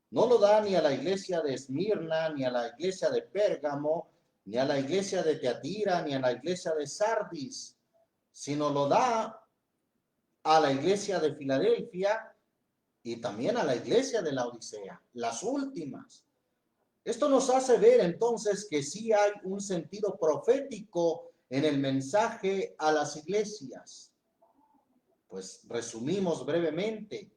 no lo da ni a la iglesia de Esmirna, ni a la iglesia de Pérgamo, ni a la iglesia de Teatira, ni a la iglesia de Sardis, sino lo da a la iglesia de Filadelfia y también a la iglesia de la Odisea, las últimas. Esto nos hace ver entonces que sí hay un sentido profético en el mensaje a las iglesias. Pues resumimos brevemente.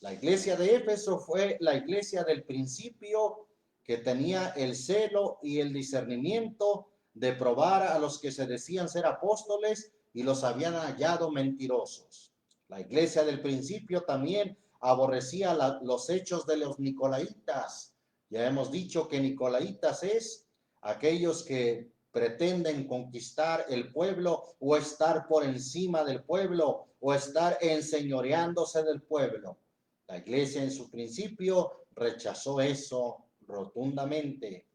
La iglesia de Éfeso fue la iglesia del principio que tenía el celo y el discernimiento de probar a los que se decían ser apóstoles y los habían hallado mentirosos. La iglesia del principio también aborrecía los hechos de los nicolaitas. Ya hemos dicho que nicolaitas es aquellos que pretenden conquistar el pueblo o estar por encima del pueblo o estar enseñoreándose del pueblo. La iglesia en su principio rechazó eso rotundamente.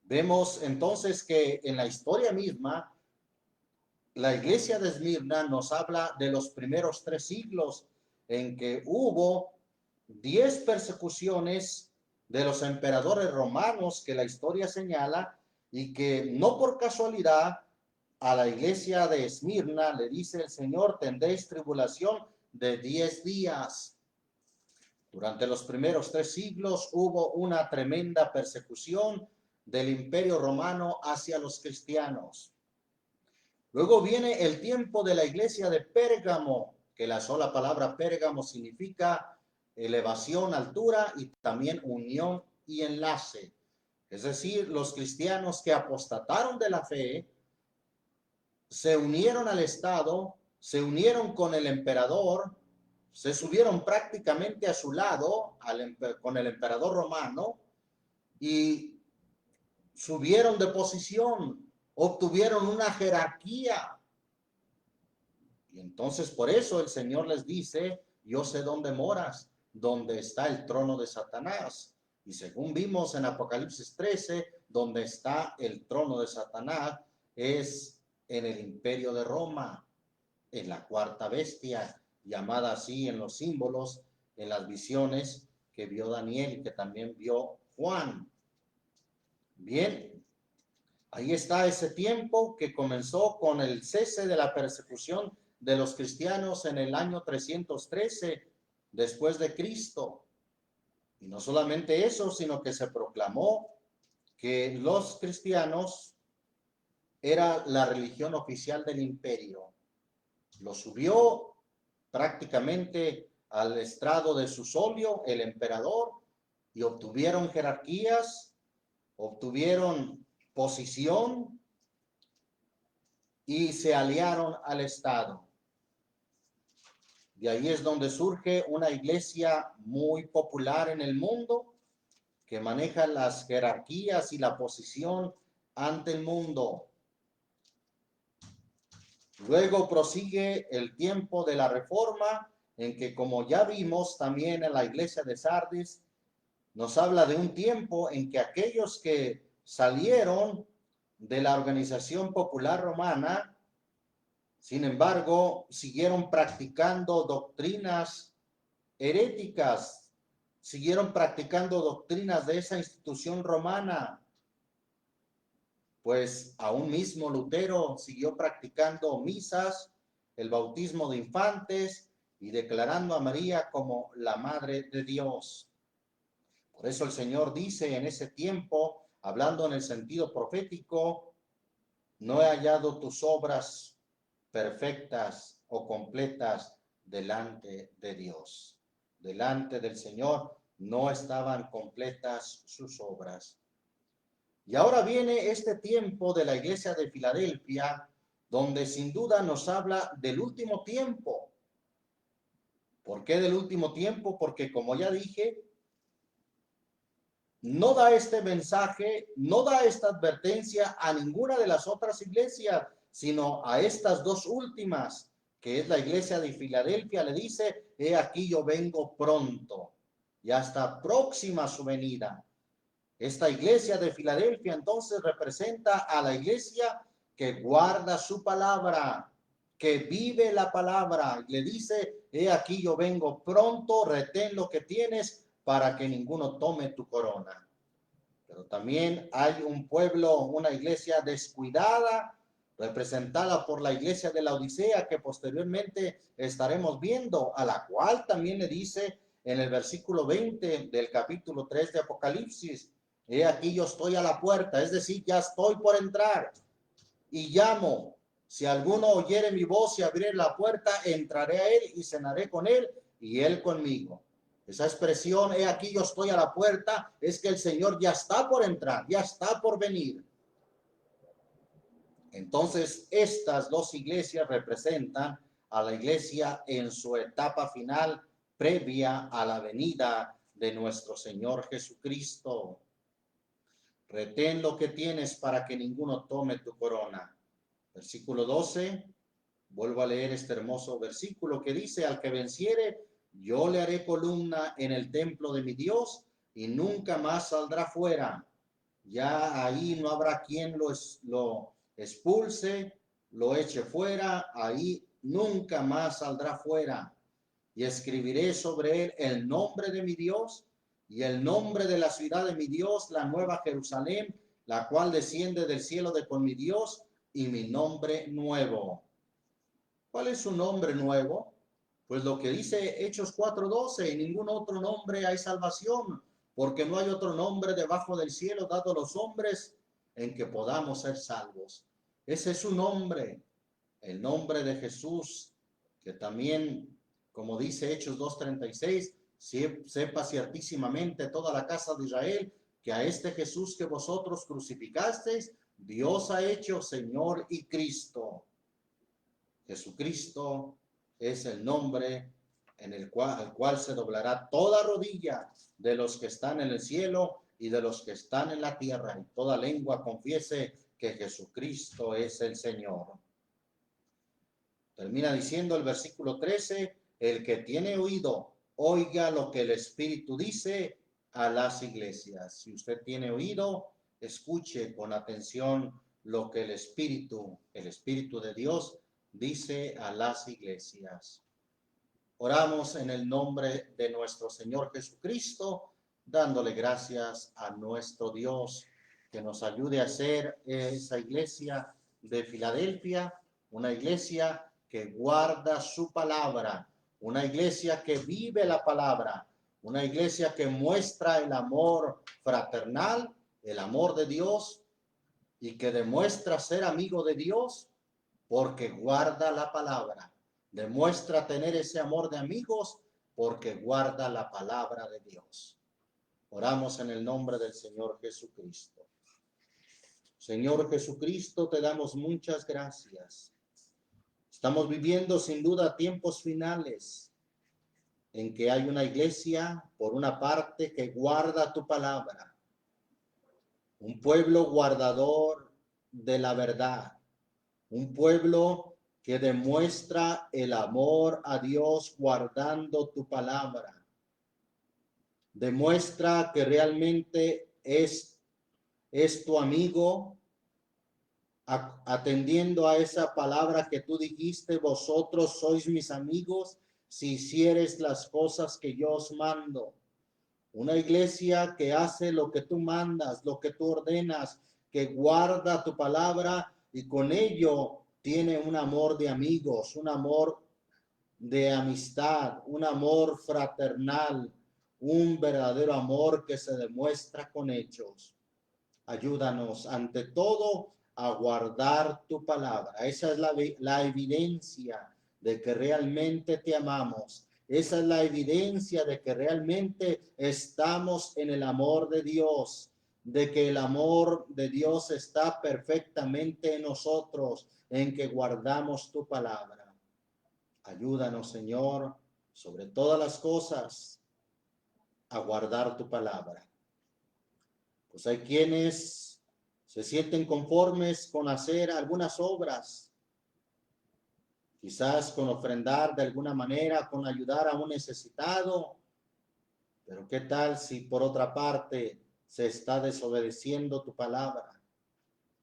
Vemos entonces que en la historia misma, la iglesia de Esmirna nos habla de los primeros 3 siglos en que hubo 10 persecuciones de los emperadores romanos que la historia señala y que no por casualidad a la iglesia de Esmirna le dice el Señor, tendréis tribulación de 10 días. Durante los primeros 3 siglos hubo una tremenda persecución del imperio romano hacia los cristianos. Luego viene el tiempo de la iglesia de Pérgamo, que la sola palabra Pérgamo significa elevación, altura y también unión y enlace. Es decir, los cristianos que apostataron de la fe se unieron al Estado, se unieron con el emperador, se subieron prácticamente a su lado con el emperador romano y subieron de posición, obtuvieron una jerarquía. Y entonces por eso el Señor les dice, yo sé dónde moras, donde está el trono de Satanás. Y según vimos en Apocalipsis 13, donde está el trono de Satanás es en el imperio de Roma, en la cuarta bestia, llamada así en los símbolos, en las visiones que vio Daniel y que también vio Juan. Bien, ahí está ese tiempo que comenzó con el cese de la persecución de los cristianos en el año 313 después de Cristo. Y no solamente eso, sino que se proclamó que los cristianos era la religión oficial del imperio. Lo subió prácticamente al estrado de su solio, el emperador, y obtuvieron jerarquías, obtuvieron posición y se aliaron al Estado. De ahí es donde surge una iglesia muy popular en el mundo que maneja las jerarquías y la posición ante el mundo. Luego prosigue el tiempo de la Reforma, en que, como ya vimos también en la iglesia de Sardis, nos habla de un tiempo en que aquellos que salieron de la organización popular romana, sin embargo, siguieron practicando doctrinas heréticas, siguieron practicando doctrinas de esa institución romana. Pues aún mismo Lutero siguió practicando misas, el bautismo de infantes y declarando a María como la Madre de Dios. Por eso el Señor dice en ese tiempo, hablando en el sentido profético, no he hallado tus obras perfectas o completas delante de Dios. Delante del Señor no estaban completas sus obras. Y ahora viene este tiempo de la iglesia de Filadelfia, donde sin duda nos habla del último tiempo. ¿Por qué del último tiempo? Porque como ya dije, no da este mensaje, no da esta advertencia a ninguna de las otras iglesias, sino a estas dos últimas, que es la iglesia de Filadelfia. Le dice: he aquí yo vengo pronto, ya está próxima su venida. Esta iglesia de Filadelfia entonces representa a la iglesia que guarda su palabra, que vive la palabra. Le dice: he aquí yo vengo pronto, retén lo que tienes para que ninguno tome tu corona. Pero también hay un pueblo, una iglesia descuidada, representada por la iglesia de la Odisea, que posteriormente estaremos viendo, a la cual también le dice en el versículo 20 del capítulo 3 de Apocalipsis: he aquí yo estoy a la puerta, es decir, ya estoy por entrar y llamo. Si alguno oyere mi voz y abriere la puerta, entraré a él y cenaré con él y él conmigo. Esa expresión, he aquí yo estoy a la puerta, es que el Señor ya está por entrar, ya está por venir. Entonces, estas dos iglesias representan a la iglesia en su etapa final, previa a la venida de nuestro Señor Jesucristo. Retén lo que tienes para que ninguno tome tu corona. Versículo 12, vuelvo a leer este hermoso versículo que dice: al que venciere, yo le haré columna en el templo de mi Dios y nunca más saldrá fuera. Ya ahí no habrá quien lo expulse, lo eche fuera, ahí nunca más saldrá fuera. Y escribiré sobre él el nombre de mi Dios y el nombre de la ciudad de mi Dios, la nueva Jerusalén, la cual desciende del cielo de con mi Dios, y mi nombre nuevo. ¿Cuál es su nombre nuevo? Pues lo que dice Hechos 4:12: en ningún otro nombre hay salvación, porque no hay otro nombre debajo del cielo dado a los hombres en que podamos ser salvos. Ese es su nombre, el nombre de Jesús, que también, como dice Hechos 2:36, sepa ciertísimamente toda la casa de Israel que a este Jesús que vosotros crucificasteis, Dios ha hecho Señor y Cristo. Jesucristo es el nombre en el cual, al cual se doblará toda rodilla de los que están en el cielo y de los que están en la tierra, y toda lengua confiese que Jesucristo es el Señor. Termina diciendo el versículo 13: el que tiene oído, oiga lo que el Espíritu dice a las iglesias. Si usted tiene oído, escuche con atención lo que el Espíritu de Dios dice a las iglesias. Oramos en el nombre de nuestro Señor Jesucristo, dándole gracias a nuestro Dios que nos ayude a ser esa iglesia de Filadelfia, una iglesia que guarda su palabra, una iglesia que vive la palabra, una iglesia que muestra el amor fraternal, el amor de Dios, y que demuestra ser amigo de Dios porque guarda la palabra. Demuestra tener ese amor de amigos porque guarda la palabra de Dios. Oramos en el nombre del Señor Jesucristo. Señor Jesucristo, te damos muchas gracias. Estamos viviendo sin duda tiempos finales en que hay una iglesia, por una parte, que guarda tu palabra, un pueblo guardador de la verdad, un pueblo que demuestra el amor a Dios guardando tu palabra. Demuestra que realmente es tu amigo, atendiendo a esa palabra que tú dijiste: vosotros sois mis amigos si hicieres las cosas que yo os mando. Una iglesia que hace lo que tú mandas, lo que tú ordenas, que guarda tu palabra y con ello tiene un amor de amigos, un amor de amistad, un amor fraternal, un verdadero amor que se demuestra con hechos. Ayúdanos ante todo a guardar tu palabra. Esa es la evidencia de que realmente te amamos. Esa es la evidencia de que realmente estamos en el amor de Dios, de que el amor de Dios está perfectamente en nosotros, en que guardamos tu palabra. Ayúdanos, Señor, sobre todas las cosas, a guardar tu palabra. Pues hay quienes se sienten conformes con hacer algunas obras, quizás con ofrendar de alguna manera, con ayudar a un necesitado, pero ¿qué tal si por otra parte se está desobedeciendo tu palabra?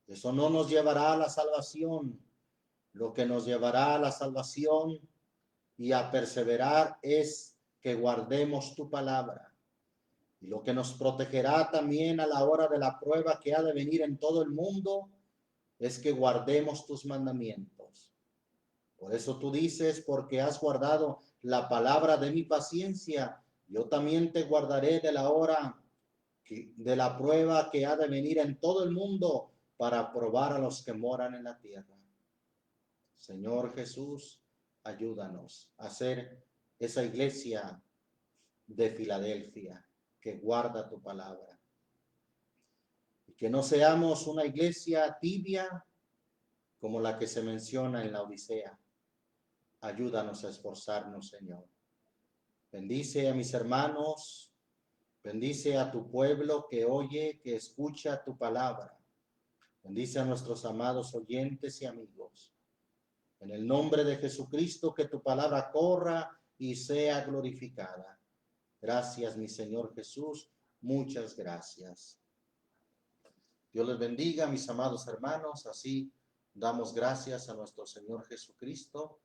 Eso no nos llevará a la salvación. Lo que nos llevará a la salvación y a perseverar es que guardemos tu palabra. Y lo que nos protegerá también a la hora de la prueba que ha de venir en todo el mundo es que guardemos tus mandamientos. Por eso tú dices, porque has guardado la palabra de mi paciencia, yo también te guardaré de la hora de la prueba que ha de venir en todo el mundo para probar a los que moran en la tierra. Señor Jesús, ayúdanos a ser esa iglesia de Filadelfia que guarda tu palabra. Y que no seamos una iglesia tibia como la que se menciona en la Odisea. Ayúdanos a esforzarnos, Señor. Bendice a mis hermanos, bendice a tu pueblo que oye, que escucha tu palabra. Bendice a nuestros amados oyentes y amigos. En el nombre de Jesucristo, que tu palabra corra y sea glorificada. Gracias, mi Señor Jesús. Muchas gracias. Dios les bendiga, mis amados hermanos. Así damos gracias a nuestro Señor Jesucristo